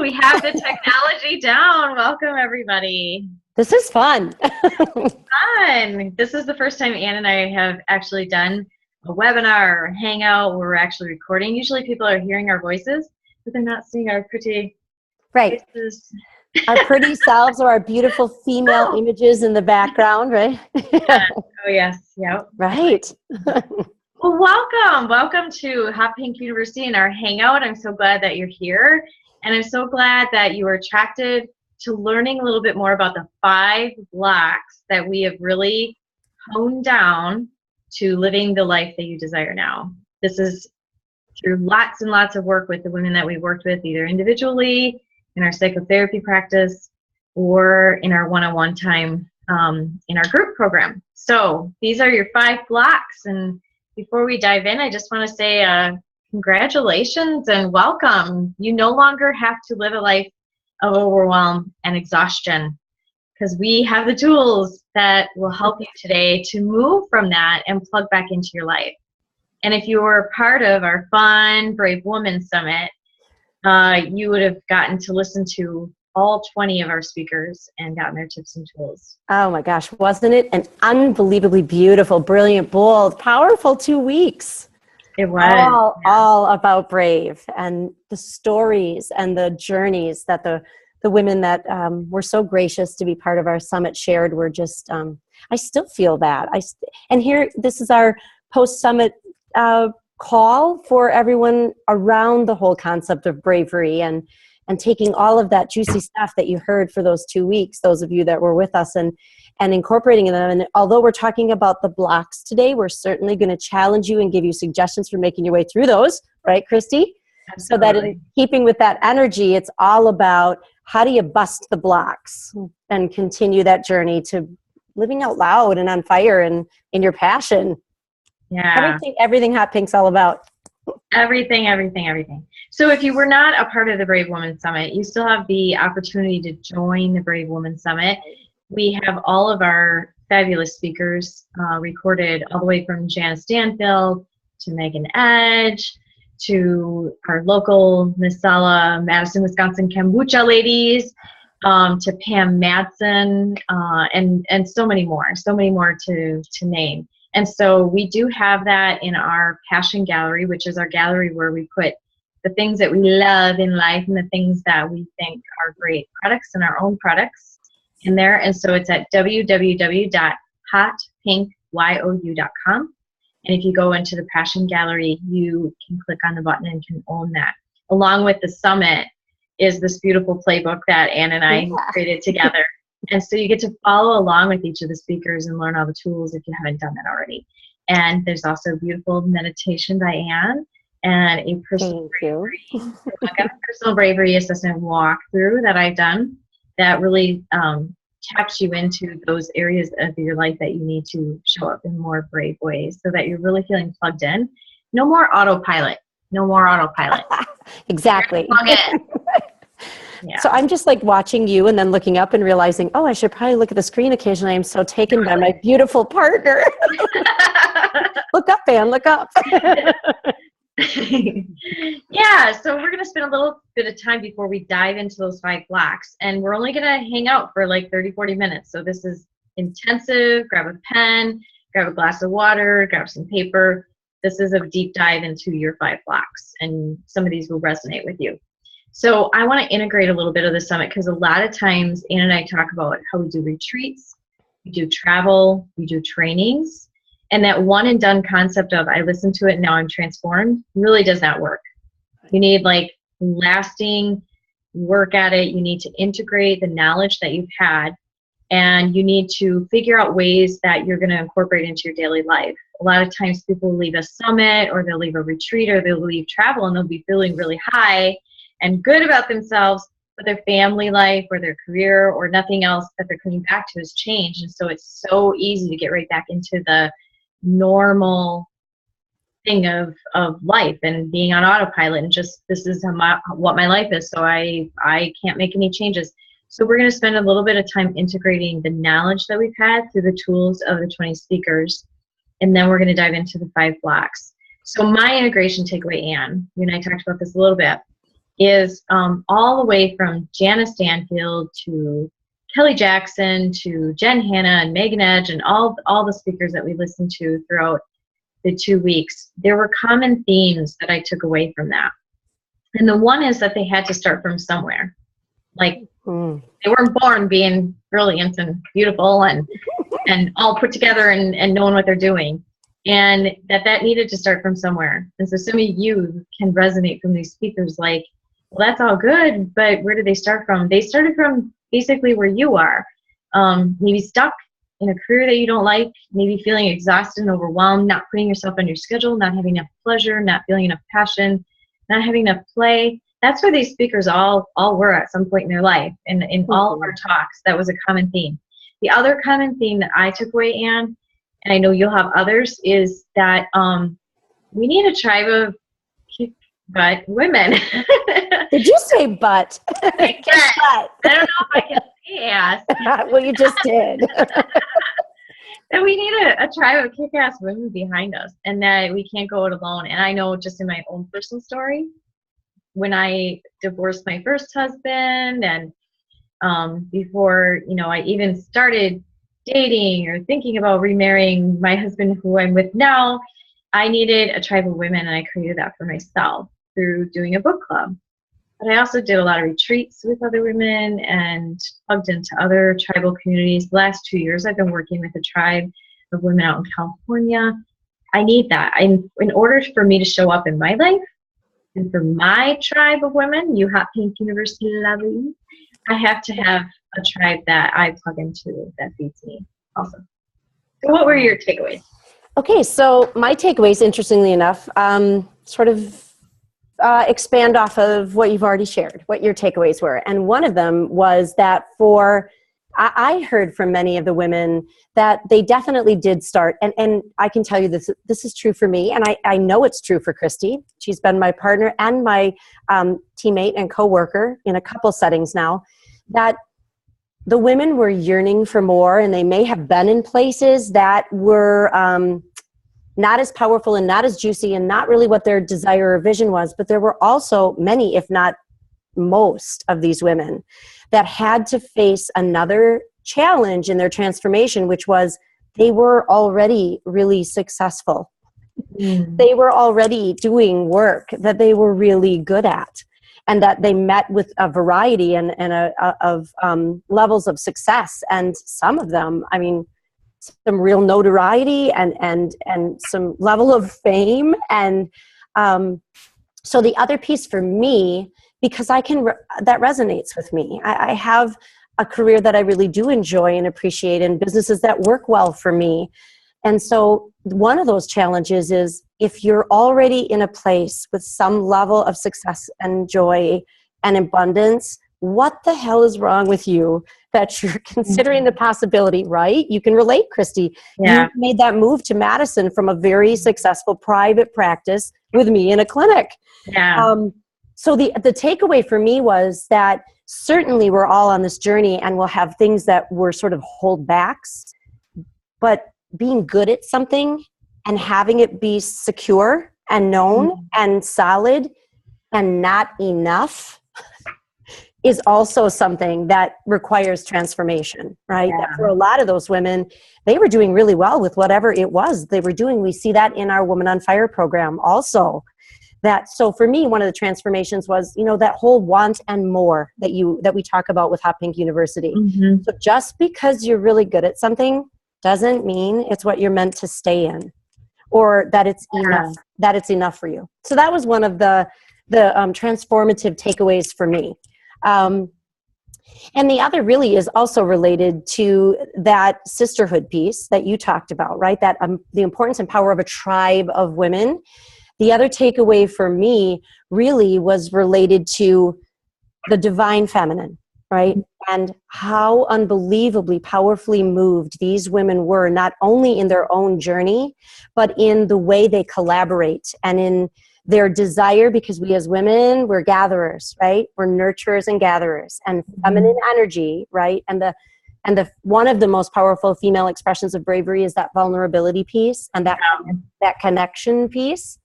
We have the technology down. Welcome, everybody. This is fun. Fun. This is the first time Ann and I have actually done a webinar or hangout where we're actually recording. Usually people are hearing our voices, but they're not seeing our pretty faces. Our pretty selves or our beautiful female images in the background, right? Oh, yes. Yep. Right. Well, welcome. Welcome to Hot Pink YOUniversity and our hangout. I'm so glad that you're here. And I'm so glad that you were attracted to learning a little bit more about the 5 blocks that we have really honed down to living the life that you desire now. This is through lots and lots of work with the women that we've worked with, either individually, in our psychotherapy practice, or in our one-on-one time in our group program. So these are your 5 blocks. And before we dive in, I just want to say congratulations and welcome. You no longer have to live a life of overwhelm and exhaustion, because we have the tools that will help you today to move from that and plug back into your life. And if you were part of our fun Brave Woman Summit, you would have gotten to listen to all 20 of our speakers and gotten their tips and tools. Oh my gosh, wasn't it an unbelievably beautiful, brilliant, bold, powerful 2 weeks? It was. All about Brave and the stories and the journeys that the women that were so gracious to be part of our summit shared were just, I still feel that. And here, this is our post-summit call for everyone around the whole concept of bravery and taking all of that juicy stuff that you heard for those 2 weeks, those of you that were with us, and incorporating them. And although we're talking about the blocks today, we're certainly going to challenge you and give you suggestions for making your way through those, right, Christy? Absolutely. So that in keeping with that energy, it's all about how do you bust the blocks and continue that journey to living out loud and on fire and in your passion. Yeah. Everything Hot Pink's all about. Everything. So if you were not a part of the Brave Woman Summit, you still have the opportunity to join the Brave Woman Summit. We have all of our fabulous speakers recorded, all the way from Janice Stanfield to Megan Edge to our local Misala, Madison, Wisconsin kombucha ladies, to Pam Madsen, and so many more to name. And so we do have that in our Passion Gallery, which is our gallery where we put the things that we love in life and the things that we think are great products and our own products in there. And so it's at www.hotpinkyou.com. And if you go into the Passion Gallery, you can click on the button and can own that. Along with the summit is this beautiful playbook that Ann and I created together. And so you get to follow along with each of the speakers and learn all the tools if you haven't done that already. And there's also a beautiful meditation by Ann and a personal bravery assessment walkthrough that I've done that really taps you into those areas of your life that you need to show up in more brave ways so that you're really feeling plugged in. No more autopilot. Exactly. Yeah. So I'm just like watching you and then looking up and realizing, oh, I should probably look at the screen occasionally. I'm so taken by my beautiful partner. Look up, Ann, look up. Yeah, so we're going to spend a little bit of time before we dive into those 5 blocks. And we're only going to hang out for like 30, 40 minutes. So this is intensive. Grab a pen, grab a glass of water, grab some paper. This is a deep dive into your 5 blocks. And some of these will resonate with you. So I want to integrate a little bit of the summit because a lot of times Ann and I talk about how we do retreats, we do travel, we do trainings, and that one and done concept of I listened to it and now I'm transformed really does not work. You need like lasting work at it. You need to integrate the knowledge that you've had, and you need to figure out ways that you're going to incorporate into your daily life. A lot of times people leave a summit or they'll leave a retreat or they'll leave travel and they'll be feeling really high and good about themselves, but their family life or their career or nothing else that they're coming back to has changed. And so it's so easy to get right back into the normal thing of life and being on autopilot and just this is what my life is, so I can't make any changes. So we're going to spend a little bit of time integrating the knowledge that we've had through the tools of the 20 speakers, and then we're going to dive into the 5 blocks. So my integration takeaway, Ann, you and I talked about this a little bit, is all the way from Janice Stanfield to Kelly Jackson to Jen Hanna and Megan Edge and all the speakers that we listened to throughout the 2 weeks. There were common themes that I took away from that. And the one is that they had to start from somewhere. Like, they weren't born being brilliant and beautiful and all put together and knowing what they're doing. And that needed to start from somewhere. And so some of you can resonate from these speakers like, well, that's all good, but where did they start from? They started from basically where you are. Maybe stuck in a career that you don't like, maybe feeling exhausted and overwhelmed, not putting yourself on your schedule, not having enough pleasure, not feeling enough passion, not having enough play. That's where these speakers all were at some point in their life. And in all of our talks, that was a common theme. The other common theme that I took away, Anne, and I know you'll have others, is that we need a tribe of kick butt women. Did you say butt? I don't know if I can say ass. Well, you just did. That we need a tribe of kick-ass women behind us, and that we can't go it alone. And I know just in my own personal story, when I divorced my first husband, and before I even started dating or thinking about remarrying my husband, who I'm with now, I needed a tribe of women, and I created that for myself through doing a book club. But I also did a lot of retreats with other women and plugged into other tribal communities. The last 2 years, I've been working with a tribe of women out in California. I need that. In order for me to show up in my life and for my tribe of women, Hot Pink YOUniversity, lovely, I have to have a tribe that I plug into that feeds me also. So what were your takeaways? Okay, so my takeaways, interestingly enough, sort of expand off of what you've already shared, what your takeaways were. And one of them was that I heard from many of the women that they definitely did start, and I can tell you this is true for me, and I know it's true for Christy. She's been my partner and my teammate and coworker in a couple settings now, that the women were yearning for more, and they may have been in places that were not as powerful and not as juicy and not really what their desire or vision was, but there were also many, if not most, of these women that had to face another challenge in their transformation, which was they were already really successful. They were already doing work that they were really good at, and that they met with a variety of levels of success. And some of them, I mean, some real notoriety and some level of fame. And so the other piece for me, because that resonates with me. I have a career that I really do enjoy and appreciate, and businesses that work well for me. And so one of those challenges is, if you're already in a place with some level of success and joy and abundance, what the hell is wrong with you that you're considering the possibility, right? You can relate, Christy. Yeah. You made that move to Madison from a very successful private practice with me in a clinic. Yeah. So the takeaway for me was that certainly we're all on this journey, and we'll have things that were sort of holdbacks, but being good at something and having it be secure and known and solid and not enough is also something that requires transformation, right? Yeah. That for a lot of those women, they were doing really well with whatever it was they were doing. We see that in our Woman on Fire program also. So for me, one of the transformations was, that whole want and more that we talk about with Hot Pink YOUniversity. Mm-hmm. So just because you're really good at something doesn't mean it's what you're meant to stay in, or that it's enough for you. So that was one of the transformative takeaways for me. And the other really is also related to that sisterhood piece that you talked about, right? That the importance and power of a tribe of women. The other takeaway for me really was related to the divine feminine, right? And how unbelievably powerfully moved these women were, not only in their own journey, but in the way they collaborate and in their desire, because we as women, we're gatherers, right? We're nurturers and gatherers, and feminine energy, right? And the one of the most powerful female expressions of bravery is that vulnerability piece and that connection piece.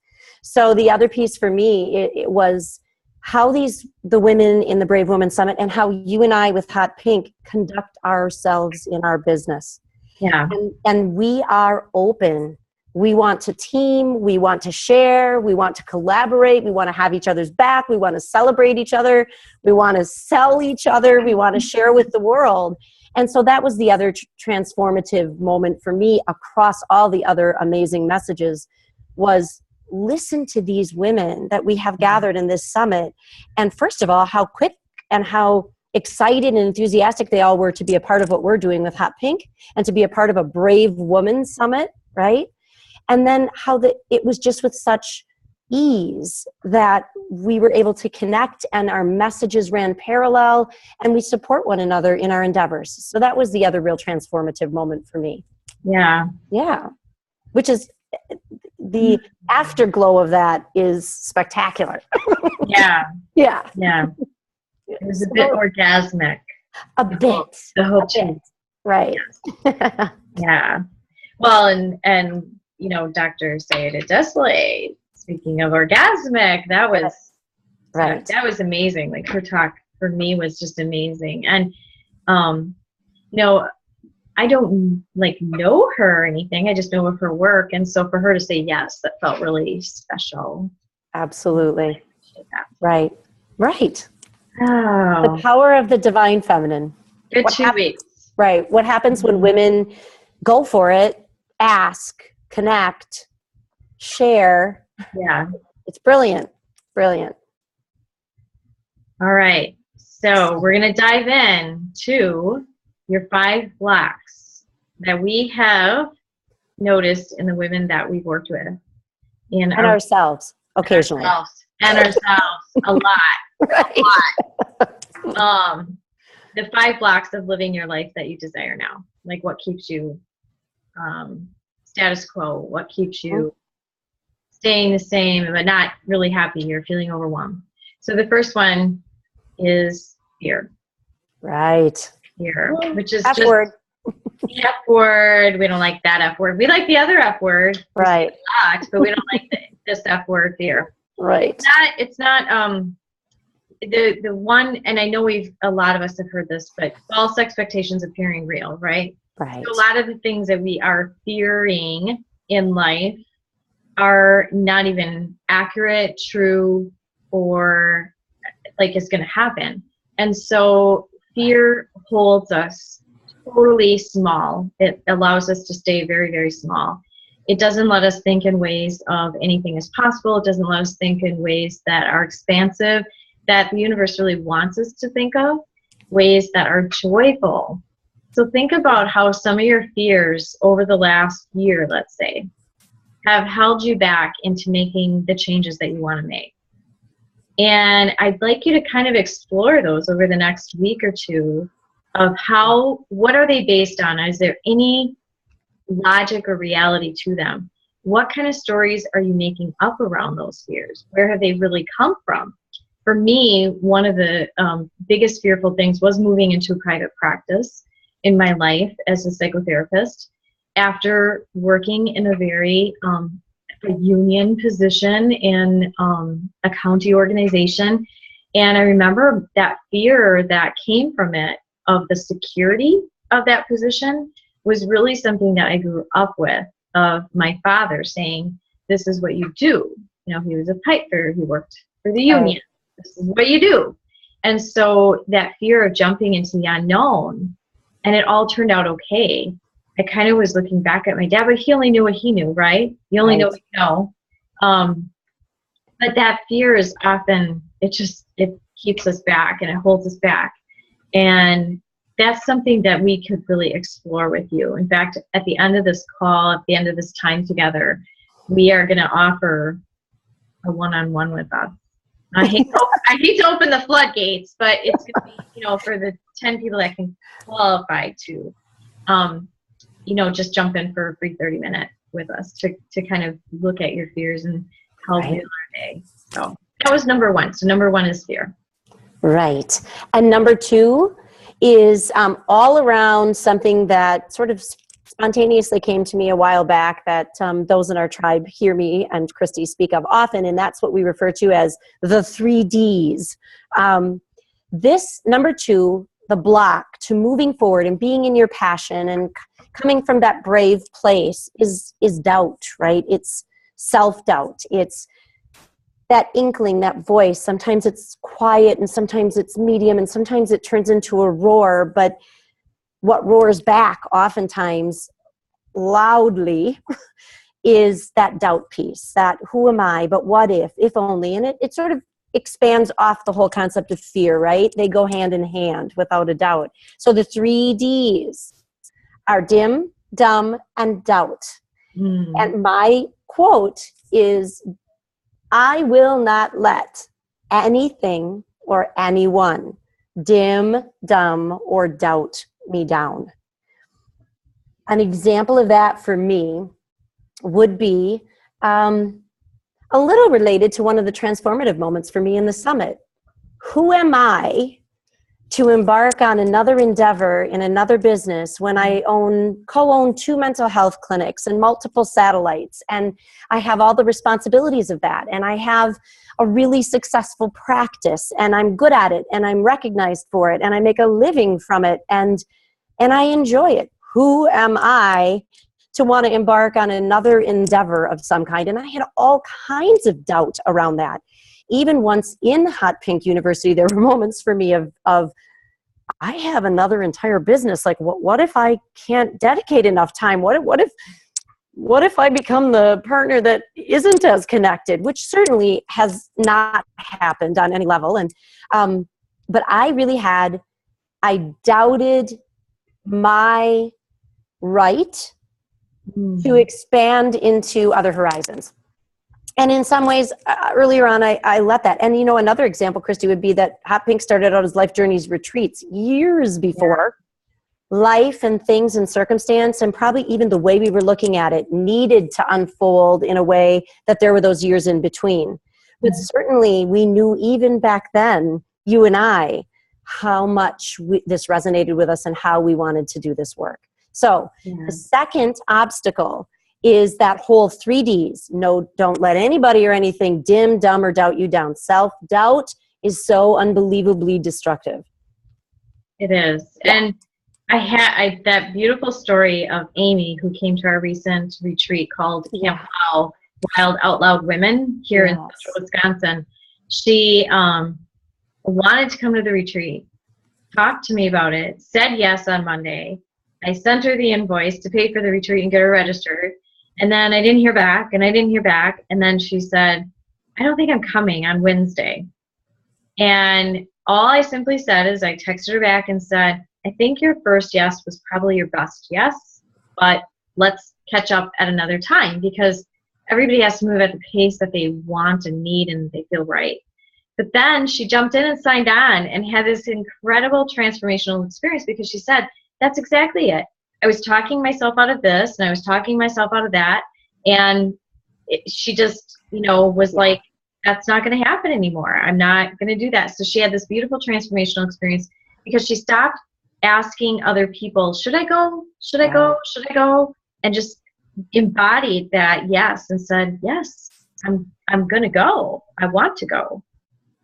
So the other piece for me, it was how the women in the Brave Women Summit and how you and I with Hot Pink conduct ourselves in our business. Yeah. And we are open. We want to team, we want to share, we want to collaborate, we want to have each other's back, we want to celebrate each other, we want to sell each other, we want to share with the world. And so that was the other transformative moment for me across all the other amazing messages, was listen to these women that we have gathered in this summit. And first of all, how quick and how excited and enthusiastic they all were to be a part of what we're doing with Hot Pink and to be a part of a Brave Woman Summit, right? And then how it was just with such ease that we were able to connect and our messages ran parallel and we support one another in our endeavors. So that was the other real transformative moment for me. Yeah. Yeah. Which is the afterglow of that is spectacular. Yeah. Yeah. Yeah. It was a bit orgasmic. A bit. The whole change. Right. Yes. Yeah. Well, and you know, Dr. Sayeda Desley, speaking of orgasmic, that was right. That was amazing. Like her talk for me was just amazing. And you know, I don't like know her or anything. I just know of her work. And so for her to say yes, that felt really special. Absolutely. Right. Right. Oh. The power of the divine feminine. Good 2 weeks. Right. What happens when women go for it, ask, connect, share? Yeah. It's brilliant. Brilliant. All right. So we're going to dive in to your 5 blocks that we have noticed in the women that we've worked with. And ourselves, occasionally. And ourselves, a lot. Right. A lot. The 5 blocks of living your life that you desire now. Like what keeps you status quo? What keeps you staying the same but not really happy? You're feeling overwhelmed. So the first one is fear. Right. Fear, which is F just word. the F word. We don't like that F word. We like the other F word. Right. But we don't like this F word, fear. Right. It's not the one, and I know a lot of us have heard this, but false expectations appearing real, right? Right. So a lot of the things that we are fearing in life are not even accurate, true, or like it's going to happen. And so fear holds us totally small. It allows us to stay very, very small. It doesn't let us think in ways of anything is possible. It doesn't let us think in ways that are expansive, that the universe really wants us to think of, ways that are joyful. So think about how some of your fears over the last year, let's say, have held you back into making the changes that you want to make. And I'd like you to kind of explore those over the next week or two of what are they based on? Is there any logic or reality to them? What kind of stories are you making up around those fears? Where have they really come from? For me, one of the biggest fearful things was moving into private practice in my life as a psychotherapist after working in a very a union position in a county organization. And I remember that fear that came from it, of the security of that position, was really something that I grew up with, of my father saying, this is what you do. You know, he was a pipe fitter, he worked for the union. This is what you do. And so that fear of jumping into the unknown, and it all turned out okay. I kind of was looking back at my dad, but he only knew what he knew, right? You only know what you know. But that fear is often, it keeps us back and it holds us back. And that's something that we could really explore with you. In fact, at the end of this call, at the end of this time together, we are going to offer a one-on-one with us. I hate to open the floodgates, but it's going to be, for the 10 people that can qualify to, just jump in for a free 30-minute with us to kind of look at your fears and help you in our day. So that was number one. So number one is fear. Right. And number two is all around something that sort of spontaneously came to me a while back that those in our tribe hear me and Christy speak of often, and that's what we refer to as the 3Ds. This number 2, the block to moving forward and being in your passion and coming from that brave place is doubt, right? It's self-doubt. It's that inkling, that voice. Sometimes it's quiet and sometimes it's medium and sometimes it turns into a roar, but what roars back oftentimes loudly is that doubt piece, that who am I, but what if only, and it sort of expands off the whole concept of fear, right? They go hand in hand without a doubt. So the 3Ds are dim, dumb, and doubt. And my quote is, I will not let anything or anyone dim, dumb, or doubt me down. An example of that for me would be a little related to one of the transformative moments for me in the summit. Who am I to embark on another endeavor in another business when I co-own 2 mental health clinics and multiple satellites, and I have all the responsibilities of that, and I have a really successful practice, and I'm good at it, and I'm recognized for it, and I make a living from it, and I enjoy it. Who am I to want to embark on another endeavor of some kind? And I had all kinds of doubt around that. Even once in Hot Pink YOUniversity, there were moments for me of I have another entire business. Like, what if I can't dedicate enough time? What if I become the partner that isn't as connected, which certainly has not happened on any level. And but I doubted my right to expand into other horizons. And in some ways, earlier on, I let that. And, another example, Christy, would be that Hot Pink started out as Life Journeys retreats years before life and things and circumstance, and probably even the way we were looking at it needed to unfold in a way that there were those years in between. But certainly we knew even back then, you and I, how much this resonated with us and how we wanted to do this work. So the second obstacle is that whole 3Ds. No, don't let anybody or anything dim, dumb, or doubt you down. Self-doubt is so unbelievably destructive. It is. Yeah. And I had that beautiful story of Amy, who came to our recent retreat called Camp Wow, Wild Out Loud Women here in central Wisconsin. She wanted to come to the retreat, talked to me about it, said yes on Monday. I sent her the invoice to pay for the retreat and get her registered. And then I didn't hear back, and I didn't hear back. And then she said, I don't think I'm coming on Wednesday. And all I simply said is I texted her back and said, I think your first yes was probably your best yes, but let's catch up at another time, because everybody has to move at the pace that they want and need and they feel right. But then she jumped in and signed on and had this incredible transformational experience, because she said, that's exactly it. I was talking myself out of this and I was talking myself out of that. And she just, was like, that's not going to happen anymore. I'm not going to do that. So she had this beautiful transformational experience because she stopped asking other people, should I go? Should I go? Should I go? And just embodied that yes and said, yes, I'm going to go. I want to go.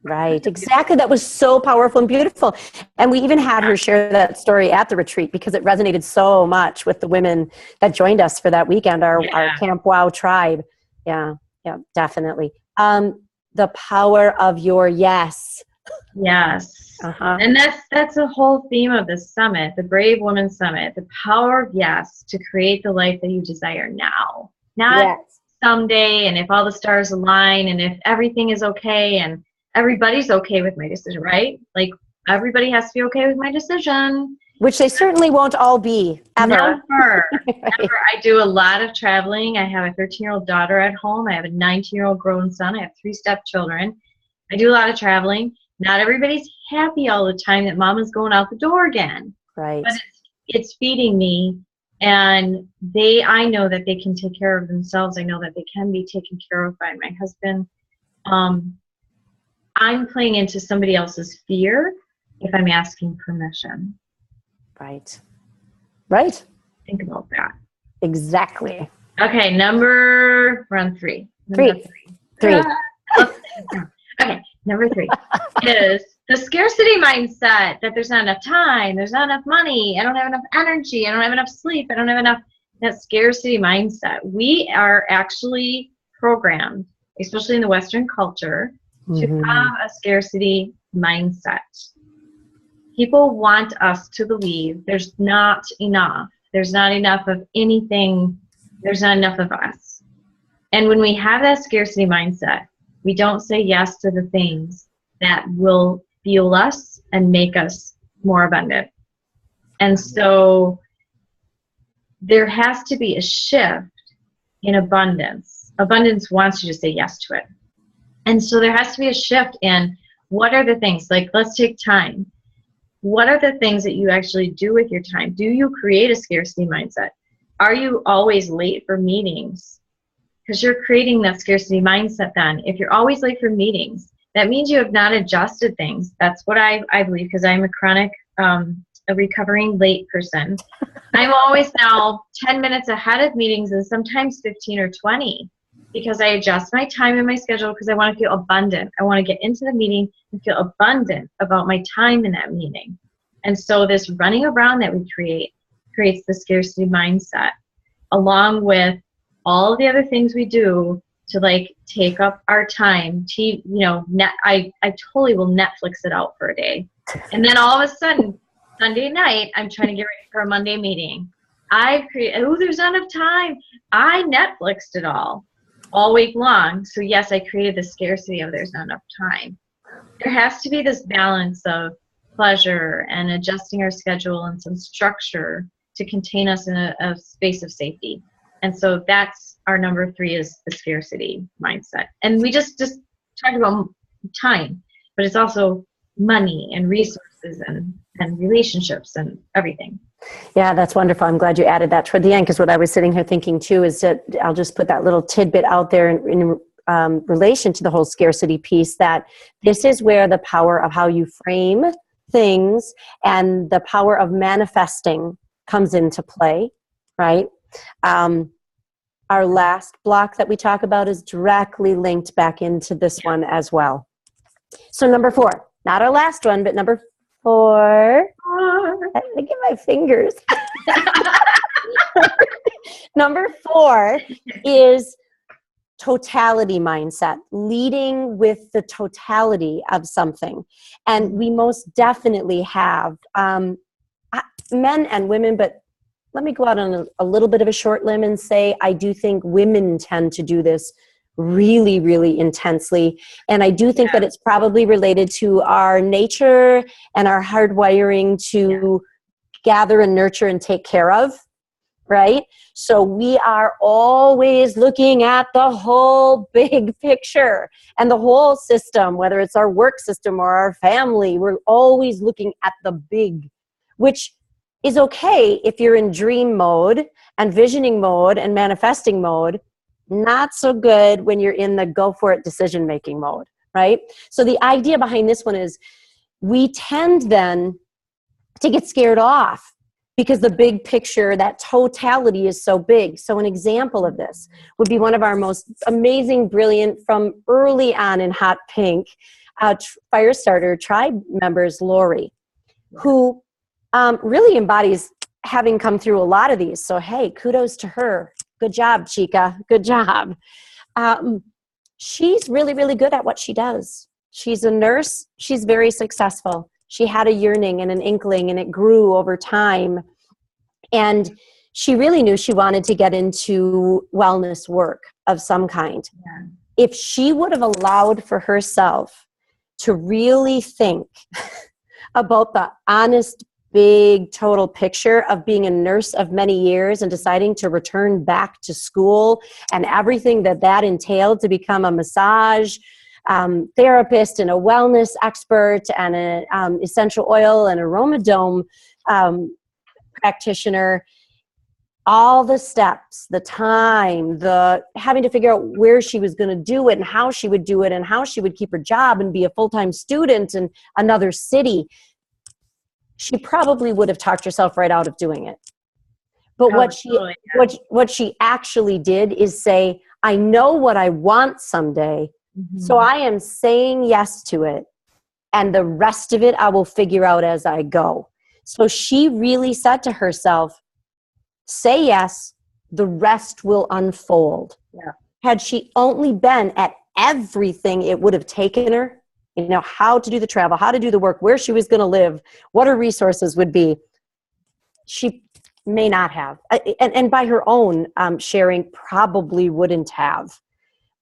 Right, exactly. That was so powerful and beautiful. And we even had her share that story at the retreat because it resonated so much with the women that joined us for that weekend, our Camp Wow tribe. Yeah, definitely. The power of your yes. Yes. And that's the whole theme of this summit, the Brave Woman Summit, the power of yes to create the life that you desire now. Not someday, and if all the stars align and if everything is okay and everybody's okay with my decision, right? Like, everybody has to be okay with my decision. Which they certainly won't all be, ever. Never. Never. I do a lot of traveling. I have a 13-year-old daughter at home. I have a 19-year-old grown son. I have 3 stepchildren. I do a lot of traveling. Not everybody's happy all the time that mama's going out the door again. Right. But it's feeding me, and I know that they can take care of themselves. I know that they can be taken care of by my husband. I'm playing into somebody else's fear if I'm asking permission. Right. Right. Think about that. Exactly. Okay, we're on three. Number Three. Okay, number 3 is the scarcity mindset that there's not enough time, there's not enough money, I don't have enough energy, I don't have enough sleep, I don't have enough, that scarcity mindset. We are actually programmed, especially in the Western culture, to have a scarcity mindset. People want us to believe there's not enough. There's not enough of anything. There's not enough of us. And when we have that scarcity mindset, we don't say yes to the things that will fuel us and make us more abundant. And so there has to be a shift in abundance. Abundance wants you to say yes to it. And so there has to be a shift in what are the things, like let's take time. What are the things that you actually do with your time? Do you create a scarcity mindset? Are you always late for meetings? Because you're creating that scarcity mindset then. If you're always late for meetings, that means you have not adjusted things. That's what I believe, because I'm a chronic, a recovering late person. I'm always now 10 minutes ahead of meetings and sometimes 15 or 20 because I adjust my time and my schedule because I want to feel abundant. I want to get into the meeting and feel abundant about my time in that meeting. And so this running around that we create creates the scarcity mindset, along with all the other things we do to like take up our time. I totally will Netflix it out for a day. And then all of a sudden, Sunday night, I'm trying to get ready for a Monday meeting. I've created, there's not enough time. I Netflixed it all week long. So yes, I created the scarcity of there's not enough time. There has to be this balance of pleasure and adjusting our schedule and some structure to contain us in a space of safety. And so that's our number 3 is the scarcity mindset. And we just talked about time, but it's also money and resources and relationships and everything. Yeah, that's wonderful. I'm glad you added that toward the end, because what I was sitting here thinking too is that I'll just put that little tidbit out there in relation to the whole scarcity piece, that this is where the power of how you frame things and the power of manifesting comes into play, right? Our last block that we talk about is directly linked back into this one as well. So number 4, not our last one, but number 4. Look at my fingers. Number 4 is totality mindset, leading with the totality of something. And we most definitely have men and women, but let me go out on a little bit of a short limb and say I do think women tend to do this really, really intensely. And I do think that it's probably related to our nature and our hardwiring to gather and nurture and take care of, right? So we are always looking at the whole big picture and the whole system, whether it's our work system or our family. We're always looking at the big, which is okay if you're in dream mode and visioning mode and manifesting mode. Not so good when you're in the go for it decision-making mode, right? So the idea behind this one is we tend then to get scared off because the big picture, that totality is so big. So an example of this would be one of our most amazing, brilliant, from early on in Hot Pink, Firestarter tribe members, Lori, who really embodies having come through a lot of these. So hey, kudos to her. Good job, Chica. Good job. She's really, really good at what she does. She's a nurse. She's very successful. She had a yearning and an inkling, and it grew over time. And she really knew she wanted to get into wellness work of some kind. Yeah. If she would have allowed for herself to really think about the honest, big total picture of being a nurse of many years and deciding to return back to school and everything that entailed to become a massage therapist and a wellness expert and an essential oil and aromadome practitioner, all the steps, the time, the having to figure out where she was going to do it and how she would do it and how she would keep her job and be a full-time student in another city. She probably would have talked herself right out of doing it. But Oh, totally, yeah. what she actually did is say, I know what I want someday, so Mhm. I am saying yes to it. And the rest of it I will figure out as I go. So she really said to herself, say yes, the rest will unfold. Yeah. Had she only been at everything it would have taken her, how to do the travel, how to do the work, where she was going to live, what her resources would be, she may not have. And by her own sharing, probably wouldn't have.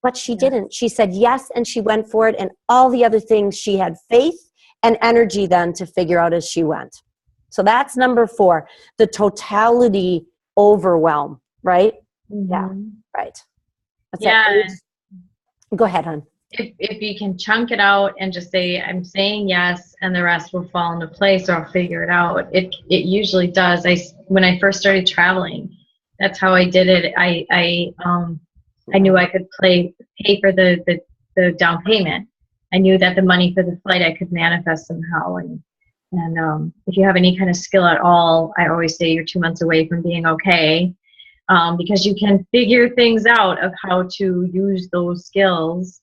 But she Yeah. didn't. She said yes, and she went for it. And all the other things, she had faith and energy then to figure out as she went. So that's number 4, the totality overwhelm, right? Yeah, Mhm. right. That's that. Yeah. Go ahead, hon. If you can chunk it out and just say, I'm saying yes, and the rest will fall into place, or I'll figure it out. It usually does. When I first started traveling, that's how I did it. I knew I could pay for the down payment. I knew that the money for the flight I could manifest somehow. And if you have any kind of skill at all, I always say you're 2 months away from being okay, because you can figure things out of how to use those skills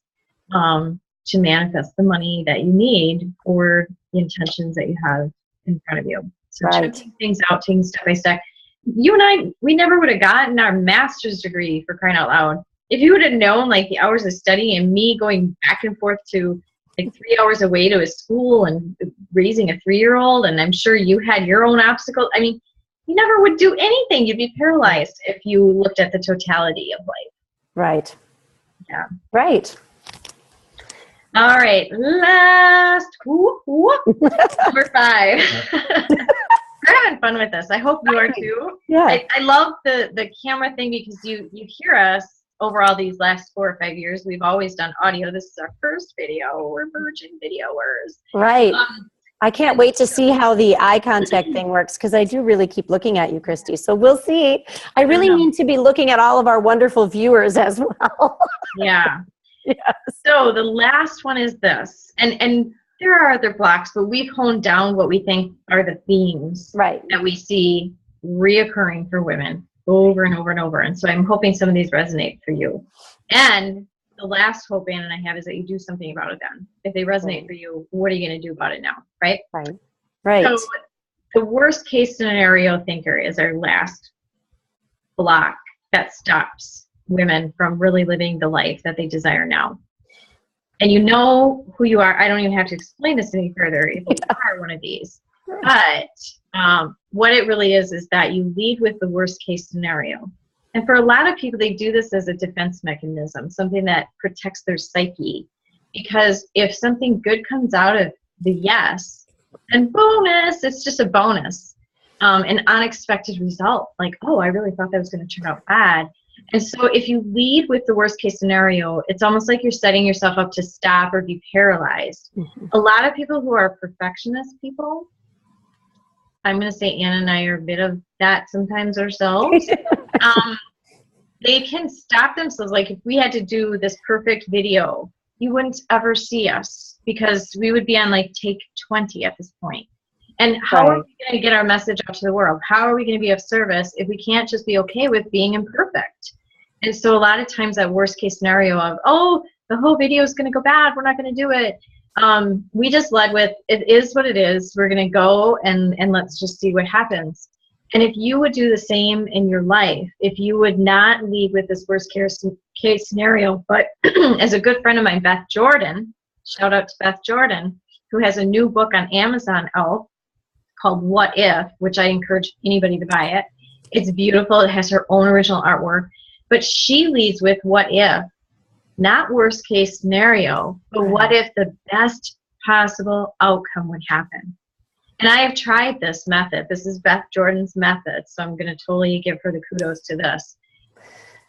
to manifest the money that you need for the intentions that you have in front of you. So Right. checking things out, taking step by step. You and I, we never would have gotten our master's degree, for crying out loud. If you would have known like the hours of study and me going back and forth to like 3 hours away to a school and raising a 3-year-old, and I'm sure you had your own obstacles. I mean, you never would do anything. You'd be paralyzed if you looked at the totality of life. Right. Yeah. Right. All right, last number 5. We're having fun with this. I hope you are too. Yeah. I love the camera thing because you hear us over all these last 4 or 5 years. We've always done audio. This is our first video. We're virgin videoers. Right. I can't wait to see how the eye contact thing works, because I do really keep looking at you, Christy. So we'll see. I really mean to be looking at all of our wonderful viewers as well. Yeah. Yes. So the last one is this, and there are other blocks, but we've honed down what we think are the themes that we see reoccurring for women over and over and over. And so I'm hoping some of these resonate for you. And the last hope, Ann and I have, is that you do something about it then. If they resonate for you, what are you going to do about it now, right? Right. Right. So the worst case scenario thinker is our last block that stops women from really living the life that they desire now. And you know who you are. I don't even have to explain this any further if you are one of these. But what it really is that you lead with the worst case scenario. And for a lot of people, they do this as a defense mechanism, something that protects their psyche. Because if something good comes out of the yes, then bonus, it's just a bonus. An unexpected result. Like, oh, I really thought that was going to turn out bad. And so if you lead with the worst case scenario, it's almost like you're setting yourself up to stop or be paralyzed. Mm-hmm. A lot of people who are perfectionist people, I'm going to say Anna and I are a bit of that sometimes ourselves. They can stop themselves. Like if we had to do this perfect video, you wouldn't ever see us because we would be on like take 20 at this point. And how are we going to get our message out to the world? How are we going to be of service if we can't just be okay with being imperfect? And so a lot of times that worst case scenario of, oh, the whole video is going to go bad, we're not going to do it. We just led with, it is what it is. We're going to go and let's just see what happens. And if you would do the same in your life, if you would not lead with this worst case scenario, but as a good friend of mine, Beth Jordan, shout out to Beth Jordan, who has a new book on Amazon out called What If, which I encourage anybody to buy it. It's beautiful. It has her own original artwork. But she leads with what if, not worst case scenario, but what if the best possible outcome would happen. And I have tried this method. This is Beth Jordan's method, so I'm going to totally give her the kudos to this.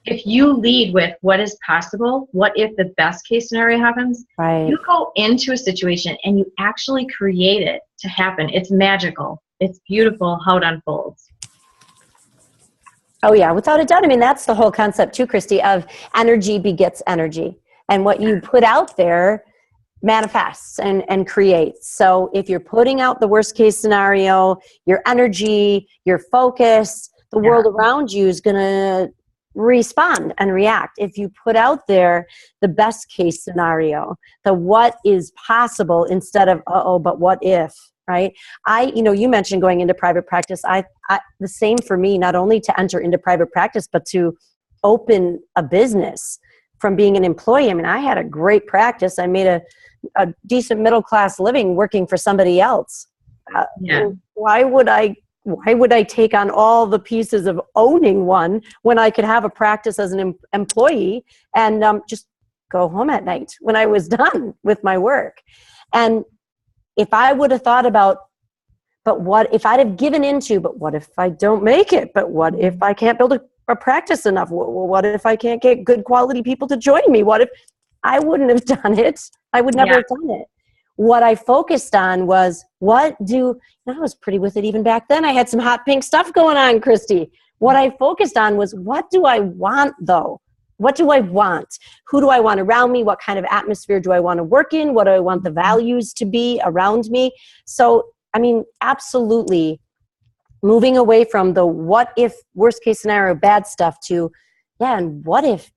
If you lead with what is possible, what if the best case scenario happens, you go into a situation and you actually create it to happen. It's magical. It's beautiful how it unfolds. Oh, yeah, without a doubt. I mean, that's the whole concept too, Christy, of energy begets energy. And what you put out there manifests and creates. So if you're putting out the worst case scenario, your energy, your focus, the world around you is going to respond and react. If you put out there the best case scenario, the what is possible instead of, but what if, right? You mentioned going into private practice. The same for me, not only to enter into private practice, but to open a business from being an employee. I mean, I had a great practice. I made a decent middle-class living working for somebody else. Why would I take on all the pieces of owning one when I could have a practice as an employee and just go home at night when I was done with my work? And if I would have thought about, but what if I'd have given into, but what if I don't make it? But what if I can't build a practice enough? What if I can't get good quality people to join me? What if I wouldn't have done it? I would never have done it. What I focused on was, I was pretty with it even back then. I had some hot pink stuff going on, Christy. What I focused on was, what do I want though? What do I want? Who do I want around me? What kind of atmosphere do I want to work in? What do I want the values to be around me? So, I mean, absolutely moving away from the what if, worst case scenario, bad stuff to, and what if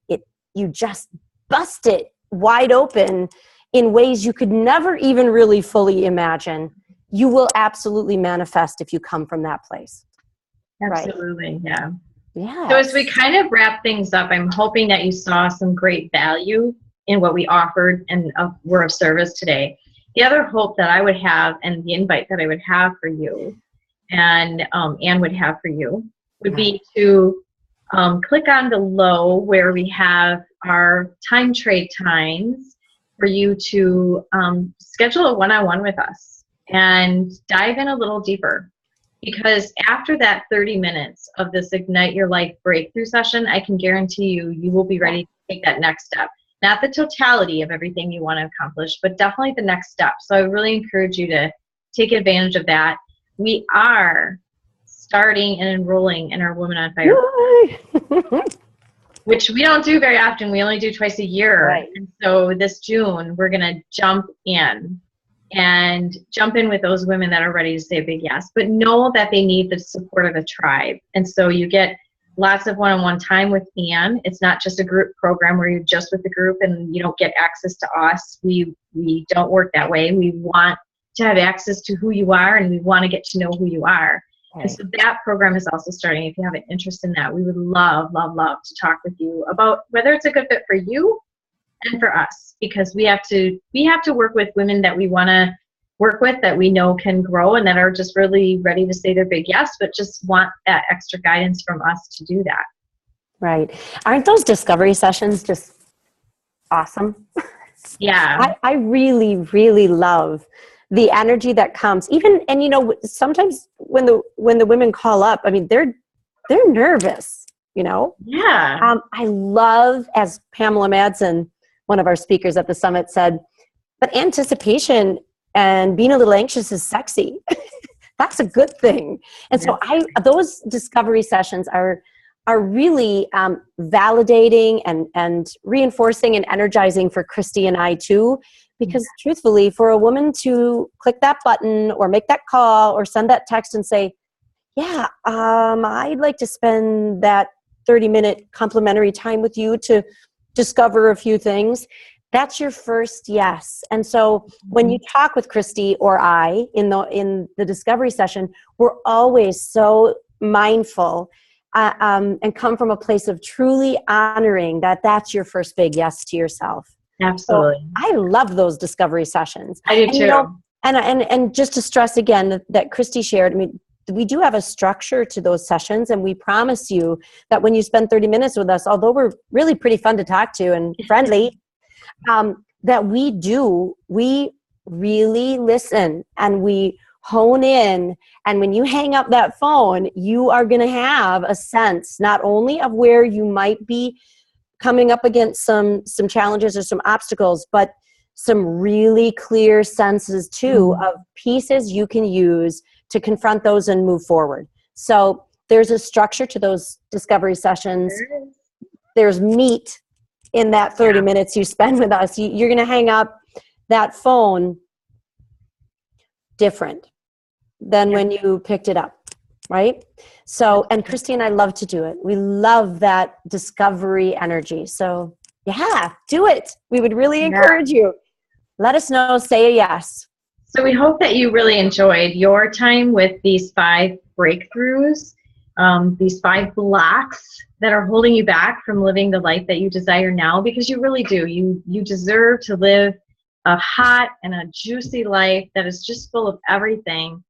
you just bust it wide open in ways you could never even really fully imagine. You will absolutely manifest if you come from that place. Absolutely, right? Yeah. So as we kind of wrap things up, I'm hoping that you saw some great value in what we offered and were of service today. The other hope that I would have, and the invite that I would have for you, and Anne would have for you, would be to click on below where we have our time trade times for you to schedule a one-on-one with us and dive in a little deeper. Because after that 30 minutes of this Ignite Your Life breakthrough session, I can guarantee you will be ready to take that next step. Not the totality of everything you want to accomplish, but definitely the next step. So I really encourage you to take advantage of that. We are starting and enrolling in our Women on Fire, which we don't do very often. We only do twice a year. Right. And so this June, we're going to jump in with those women that are ready to say a big yes, but know that they need the support of a tribe. And so you get lots of one-on-one time with Anne. It's not just a group program where you're just with the group and you don't get access to us. We don't work that way. We want to have access to who you are, and we want to get to know who you are. Okay. And so that program is also starting. If you have an interest in that, we would love, love, love to talk with you about whether it's a good fit for you and for us, because we have to work with women that we want to work with, that we know can grow and that are just really ready to say their big yes, but just want that extra guidance from us to do that. Right. Aren't those discovery sessions just awesome? Yeah. I really, really love the energy that comes. And sometimes when the women call up, I mean, they're nervous, Yeah. I love, as Pamela Madsen, one of our speakers at the summit, said, but anticipation and being a little anxious is sexy. That's a good thing. And so those discovery sessions are really validating and reinforcing and energizing for Christy and I too, because truthfully, for a woman to click that button or make that call or send that text and say, I'd like to spend that 30-minute complimentary time with you to discover a few things, that's your first yes. And so when you talk with Christy or I in the discovery session, we're always so mindful and come from a place of truly honoring that that's your first big yes to yourself. Absolutely. So I love those discovery sessions. I do too. And just to stress again that Christy shared, I mean, we do have a structure to those sessions, and we promise you that when you spend 30 minutes with us, although we're really pretty fun to talk to and friendly, that we really listen and we hone in. And when you hang up that phone, you are going to have a sense not only of where you might be coming up against some challenges or some obstacles, but some really clear senses too of pieces you can use to confront those and move forward. So there's a structure to those discovery sessions. There's meat in that 30 minutes you spend with us. You're going to hang up that phone different than when you picked it up. right? So, and Christy and I love to do it. We love that discovery energy. So yeah, do it. We would really encourage you. Let us know, say a yes. So we hope that you really enjoyed your time with these 5 breakthroughs, these 5 blocks that are holding you back from living the life that you desire now, because you really do. You deserve to live a hot and a juicy life that is just full of everything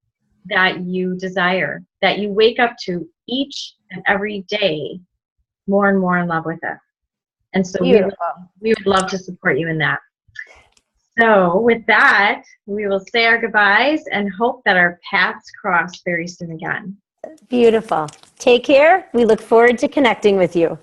that you desire, that you wake up to each and every day more and more in love with it. And so we would love to support you in that. So with that, we will say our goodbyes and hope that our paths cross very soon again. Beautiful. Take care. We look forward to connecting with you.